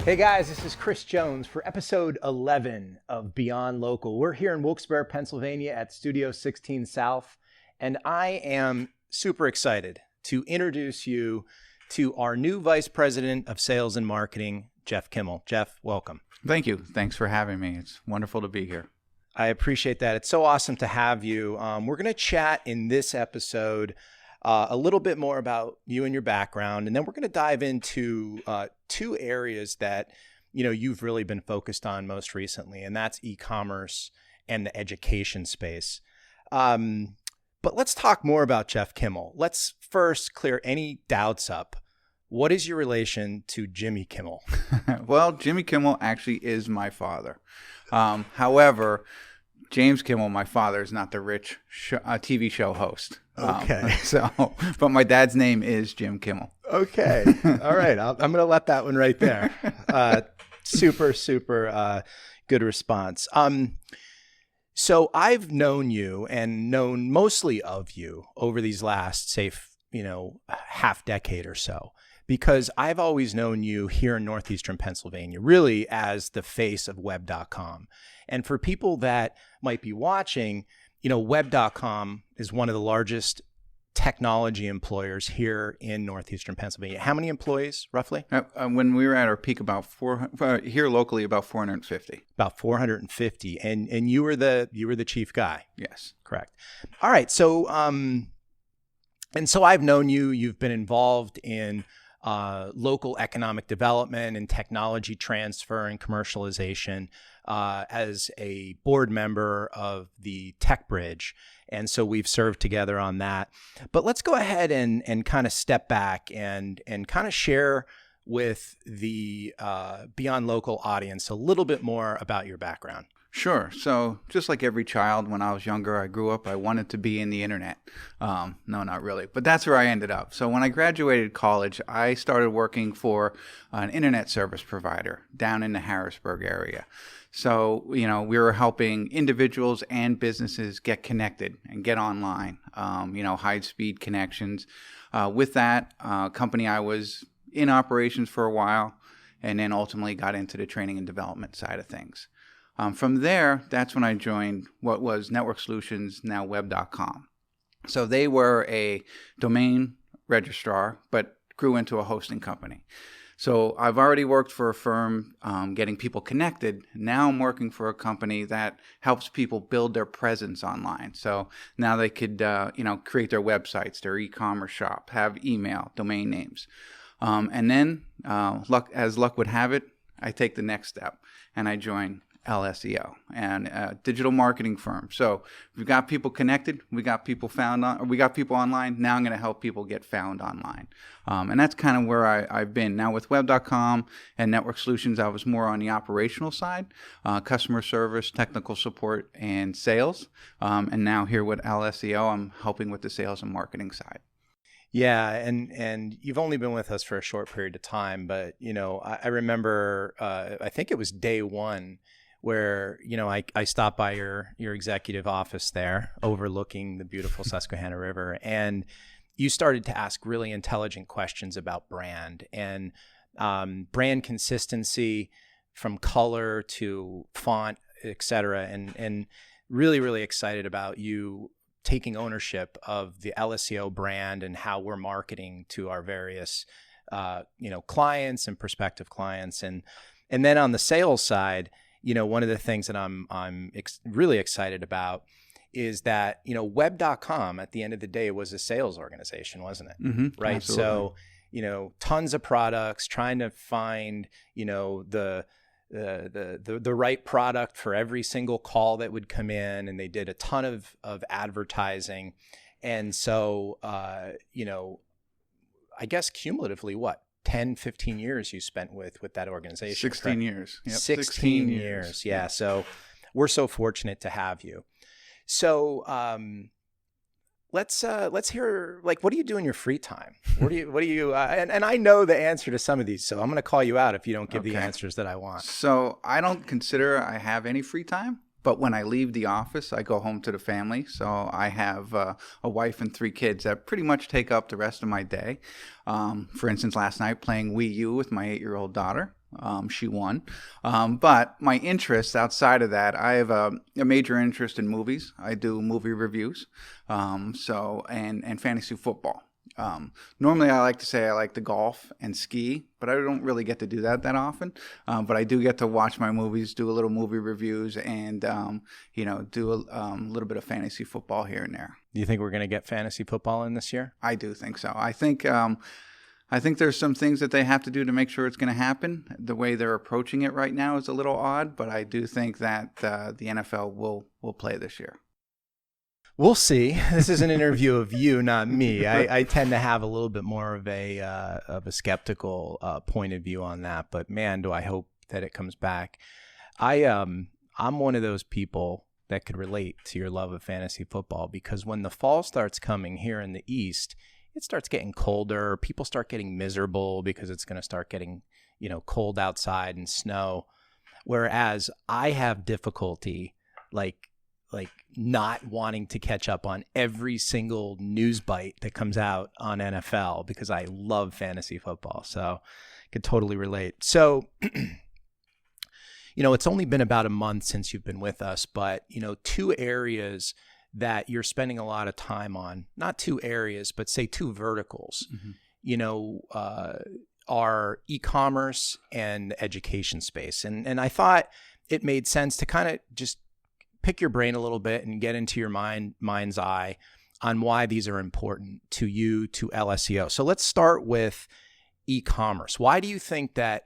Hey guys, this is Chris Jones for episode 11 of Beyond Local. We're here in Wilkes-Barre, Pennsylvania at Studio 16 South, and I am super excited to introduce you to our new Vice President of Sales and Marketing, Jeff Kimmel. Jeff, welcome. Thank you. Thanks for having me. It's wonderful to be here. I appreciate that. It's so awesome to have you. We're going to chat in this episode a little bit more about you and your background, and then we're going to dive into two areas that you've really been focused on most recently, and that's e-commerce and the education space. But let's talk more about Jeff Kimmel. Let's first clear any doubts up. What is your relation to Jimmy Kimmel? Well, Jimmy Kimmel actually is my father. However, James Kimmel, my father, is not the rich TV show host. Okay. But my dad's name is Jim Kimmel. Okay. All right. I'm going to let that one right there. Super good response. So I've known you and known mostly of you over these last, say, half decade or so, because I've always known you here in Northeastern Pennsylvania, really as the face of web.com. And for people that might be watching, web.com is one of the largest technology employers here in Northeastern Pennsylvania. How many employees, roughly? When we were at our peak, about here locally, about 450. About 450, and you were the chief guy. Yes, correct. All right, so so I've known you. You've been involved in local economic development and technology transfer and commercialization as a board member of the Tech Bridge. And so we've served together on that. But let's go ahead and kind of step back and kind of share with the Beyond Local audience a little bit more about your background. Sure. So just like every child, when I was younger, I grew up, I wanted to be in the internet. No, not really, but that's where I ended up. So when I graduated college, I started working for an internet service provider down in the Harrisburg area. So, we were helping individuals and businesses get connected and get online, high-speed connections. With that company, I was in operations for a while and then ultimately got into the training and development side of things. From there, that's when I joined what was Network Solutions, now web.com. So they were a domain registrar, but grew into a hosting company. So I've already worked for a firm getting people connected. Now I'm working for a company that helps people build their presence online. So now they could, create their websites, their e-commerce shop, have email, domain names. And then, as luck would have it, I take the next step and I join LSEO, and a digital marketing firm. So we've got people connected, we got people online. Now I'm going to help people get found online. And that's kind of where I've been. Now with web.com and Network Solutions, I was more on the operational side, customer service, technical support, and sales. And now here with LSEO, I'm helping with the sales and marketing side. Yeah, and you've only been with us for a short period of time, but I remember I think it was day one where I stopped by your executive office there overlooking the beautiful Susquehanna River, and you started to ask really intelligent questions about brand and brand consistency from color to font, et cetera, and really, really excited about you taking ownership of the LSEO brand and how we're marketing to our various clients and prospective clients, and then on the sales side, one of the things that I'm really excited about is that, web.com at the end of the day was a sales organization, wasn't it? Mm-hmm, right. absolutely. So, tons of products, trying to find, the right product for every single call that would come in. And they did a ton of advertising. And so, I guess cumulatively, 10, 15 years you spent with that organization. 16 correct? years. Yep. 16 years. Yeah. So we're so fortunate to have you. So let's hear, what do you do in your free time? What do you and I know the answer to some of these, so I'm going to call you out if you don't give the answers that I want. So I don't consider I have any free time. But when I leave the office, I go home to the family. So I have a wife and 3 kids that pretty much take up the rest of my day. For instance, last night playing Wii U with my 8-year-old daughter. She won. But my interests outside of that, I have a major interest in movies. I do movie reviews, and fantasy football. Normally, I like to say I like to golf and ski, but I don't really get to do that often. But I do get to watch my movies, do a little movie reviews, and do a little bit of fantasy football here and there. Do you think we're going to get fantasy football in this year? I do think so. I think there's some things that they have to do to make sure it's going to happen. The way they're approaching it right now is a little odd, but I do think that the NFL will play this year. We'll see. This is an interview of you, not me. I tend to have a little bit more of a skeptical point of view on that, but man, do I hope that it comes back. I'm one of those people that could relate to your love of fantasy football, because when the fall starts coming here in the East, it starts getting colder. People start getting miserable because it's going to start getting, cold outside and snow. Whereas I have difficulty like not wanting to catch up on every single news bite that comes out on NFL, because I love fantasy football. So I could totally relate. So, it's only been about a month since you've been with us, but, two areas that you're spending a lot of time on, not two areas, but say two verticals, are e-commerce and education space. And I thought it made sense to kind of just pick your brain a little bit and get into your mind's eye on why these are important to you, to LSEO. So let's start with e-commerce. Why do you think that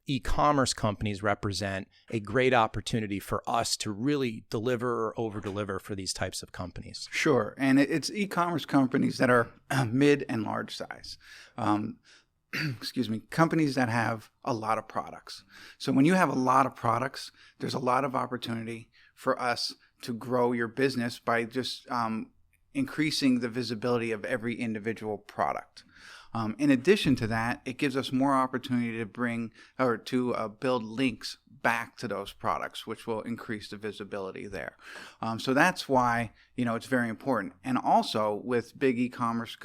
e-commerce companies represent a great opportunity for us to really deliver or over-deliver for these types of companies? Sure. And it's e-commerce companies that are mid and large size. Companies that have a lot of products. So when you have a lot of products, there's a lot of opportunity for us to grow your business by just increasing the visibility of every individual product. In addition to that, it gives us more opportunity to build links back to those products, which will increase the visibility there. So that's why it's very important. And also with big e-commerce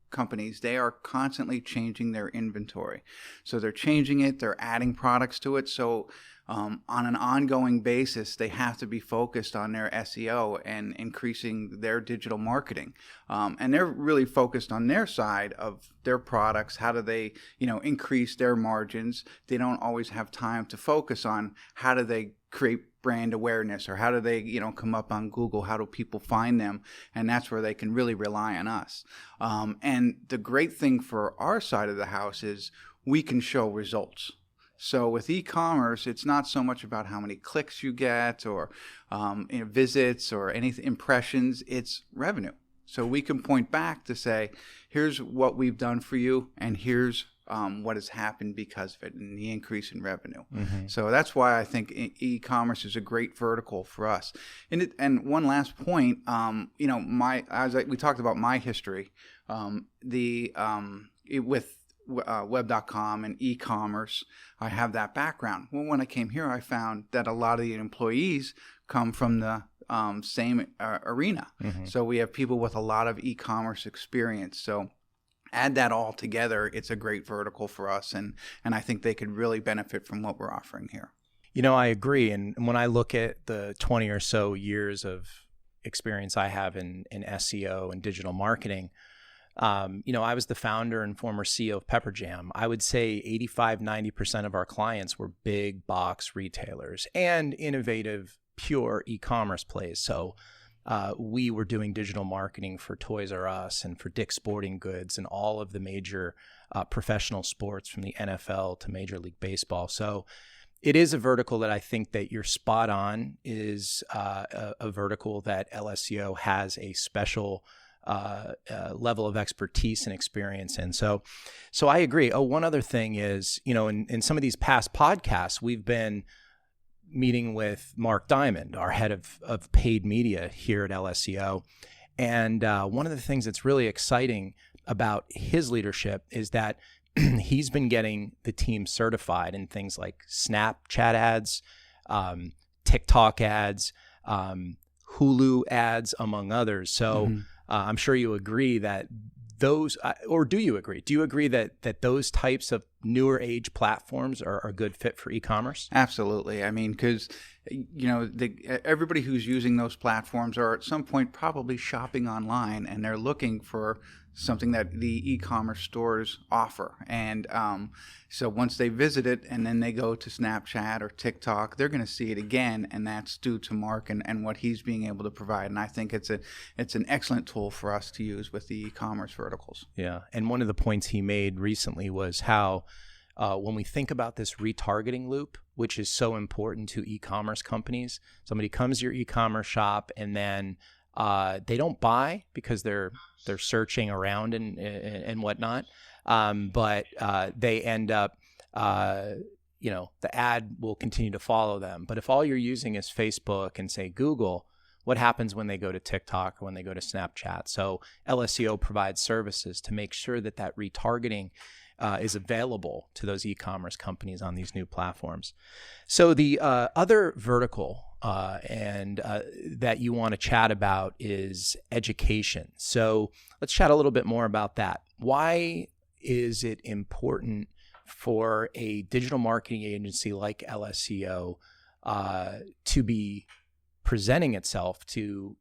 companies, they are constantly changing their inventory. So they're changing it, they're adding products to it. So on an ongoing basis, they have to be focused on their SEO and increasing their digital marketing. And they're really focused on their side of their products. How do they, increase their margins? They don't always have time to focus on how do they create brand awareness, or how do they, come up on Google? How do people find them? And that's where they can really rely on us. And the great thing for our side of the house is we can show results. So with e-commerce, it's not so much about how many clicks you get or visits or any impressions. It's revenue. So we can point back to say, here's what we've done for you, and here's what has happened because of it, and the increase in revenue. Mm-hmm. So that's why I think e-commerce is a great vertical for us. And one last point, we talked about my history, with web.com and e-commerce, I have that background. Well, when I came here, I found that a lot of the employees come from the same arena. Mm-hmm. So we have people with a lot of e-commerce experience. So add that all together, it's a great vertical for us, and I think they could really benefit from what we're offering here. I agree. And when I look at the 20 or so years of experience I have in SEO and digital marketing, I was the founder and former CEO of Pepper Jam. I would say 85-90% of our clients were big box retailers and innovative, pure e-commerce plays. So we were doing digital marketing for Toys R Us and for Dick's Sporting Goods and all of the major professional sports, from the NFL to Major League Baseball. So it is a vertical that I think that you're spot on, is a vertical that LSEO has a special level of expertise and experience in. So I agree. Oh, one other thing is, in some of these past podcasts, we've been meeting with Mark Diamond, our head of paid media here at LSEO. And one of the things that's really exciting about his leadership is that he's been getting the team certified in things like Snapchat ads, TikTok ads, Hulu ads, among others. So I'm sure you agree that those, or do you agree? Do you agree that those types of newer age platforms are a good fit for e-commerce? Absolutely. I mean, because everybody who's using those platforms are at some point probably shopping online, and they're looking for something that the e-commerce stores offer. And so once they visit it and then they go to Snapchat or TikTok, they're going to see it again, and that's due to Mark and what he's being able to provide. And I think it's an excellent tool for us to use with the e-commerce verticals. Yeah, and one of the points he made recently was how when we think about this retargeting loop, which is so important to e-commerce companies, somebody comes to your e-commerce shop and then they don't buy because they're searching around and whatnot, but they end up, the ad will continue to follow them. But if all you're using is Facebook and say Google, what happens when they go to TikTok or when they go to Snapchat? So LSEO provides services to make sure that retargeting is available to those e-commerce companies on these new platforms. So the other vertical that you want to chat about is education. So let's chat a little bit more about that. Why is it important for a digital marketing agency like LSEO to be presenting itself to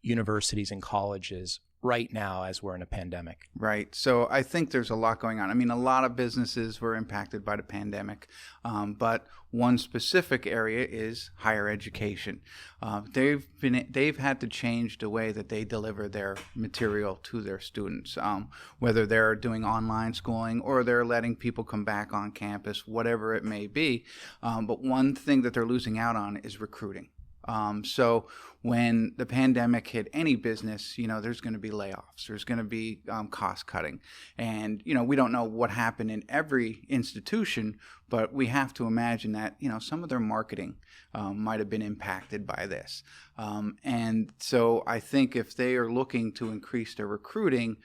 universities and colleges right now as we're in a pandemic? Right. So I think there's a lot going on. I mean, a lot of businesses were impacted by the pandemic, but one specific area is higher education. They've had to change the way that they deliver their material to their students, whether they're doing online schooling or they're letting people come back on campus, whatever it may be. But one thing that they're losing out on is recruiting. So when the pandemic hit any business, there's going to be layoffs, there's going to be cost cutting. And, we don't know what happened in every institution, but we have to imagine that, some of their marketing might have been impacted by this. And so I think if they are looking to increase their recruiting,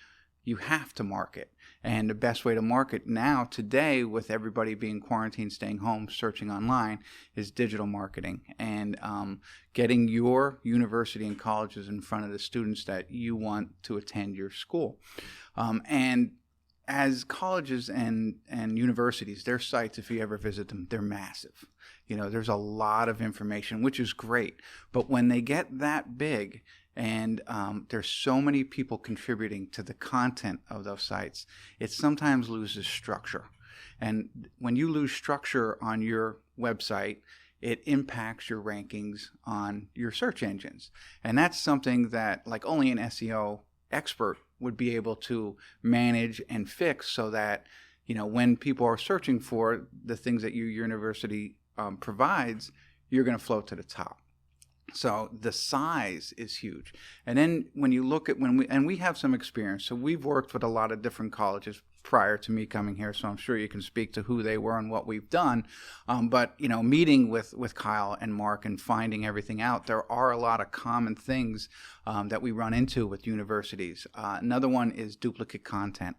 you have to market. And the best way to market now, today, with everybody being quarantined, staying home, searching online, is digital marketing and getting your university and colleges in front of the students that you want to attend your school. And as colleges and universities, their sites, if you ever visit them, they're massive. There's a lot of information, which is great. But when they get that big, and there's so many people contributing to the content of those sites, it sometimes loses structure. And when you lose structure on your website, it impacts your rankings on your search engines. And that's something that only an SEO expert would be able to manage and fix, so that when people are searching for the things that your university provides, you're going to float to the top. So the size is huge. And then when you look at we have some experience. So we've worked with a lot of different colleges prior to me coming here. So I'm sure you can speak to who they were and what we've done. But, meeting with Kyle and Mark and finding everything out, there are a lot of common things that we run into with universities. Another one is duplicate content.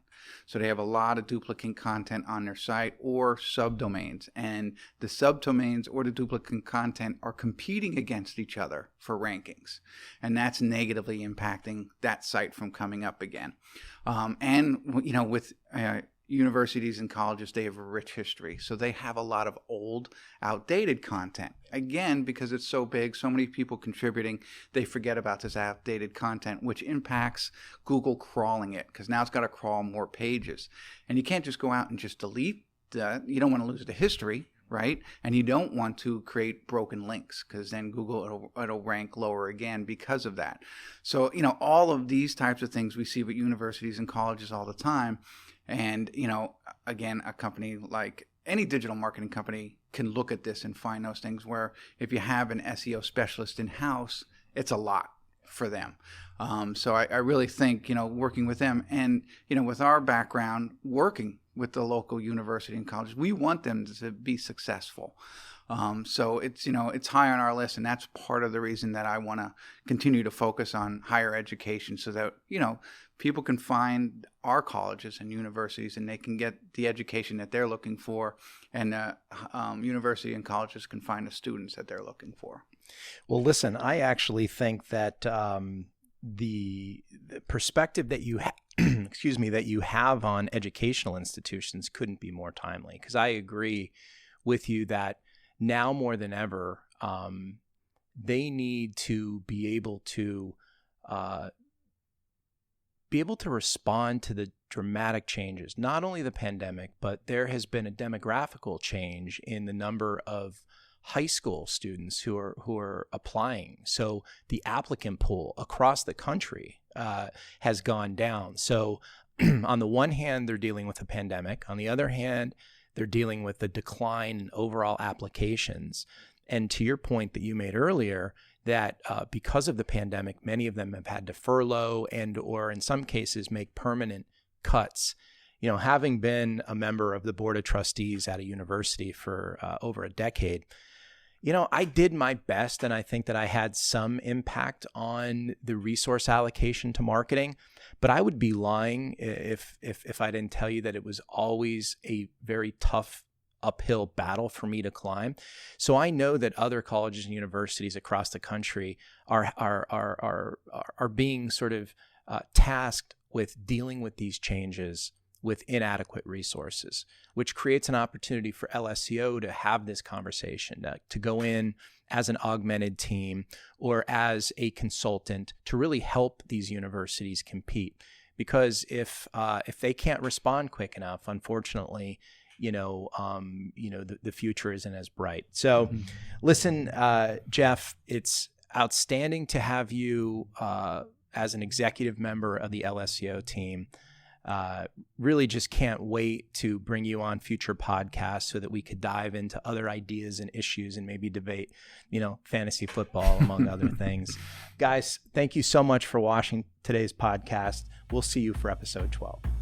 So they have a lot of duplicate content on their site or subdomains, and the subdomains or the duplicate content are competing against each other for rankings, and that's negatively impacting that site from coming up again. And with universities and colleges, they have a rich history, so they have a lot of old, outdated content. Again, because it's so big, so many people contributing, they forget about this outdated content, which impacts Google crawling it, because now it's got to crawl more pages. And you can't just go out and just delete that. You don't want to lose the history, right? And you don't want to create broken links, because then Google, it'll rank lower again because of that. So, all of these types of things we see with universities and colleges all the time. And, again, a company like any digital marketing company can look at this and find those things, where if you have an SEO specialist in-house, it's a lot for them. So I really think, working with them and, with our background working with the local university and colleges, we want them to be successful. So it's high on our list, and that's part of the reason that I want to continue to focus on higher education, so that, people can find our colleges and universities and they can get the education that they're looking for, and university and colleges can find the students that they're looking for. Well, listen, I actually think that the perspective that you excuse me, that you have on educational institutions couldn't be more timely. Because I agree with you that now more than ever, they need to be able to respond to the dramatic changes, not only the pandemic, but there has been a demographical change in the number of high school students who are applying. So the applicant pool across the country has gone down. So on the one hand, they're dealing with a pandemic. On the other hand, they're dealing with the decline in overall applications. And to your point that you made earlier, that because of the pandemic, many of them have had to furlough and or in some cases make permanent cuts. You know, having been a member of the board of trustees at a university for over a decade, you know, I did my best, and I think that I had some impact on the resource allocation to marketing. But I would be lying if I didn't tell you that it was always a very tough uphill battle for me to climb. So I know that other colleges and universities across the country are being sort of tasked with dealing with these changes with inadequate resources, which creates an opportunity for LSEO to have this conversation, to go in as an augmented team or as a consultant to really help these universities compete. Because if they can't respond quick enough, unfortunately, the future isn't as bright. So listen, Jeff, it's outstanding to have you as an executive member of the LSEO team. Really just can't wait to bring you on future podcasts so that we could dive into other ideas and issues and maybe debate, fantasy football, among other things. Guys, thank you so much for watching today's podcast. We'll see you for episode 12.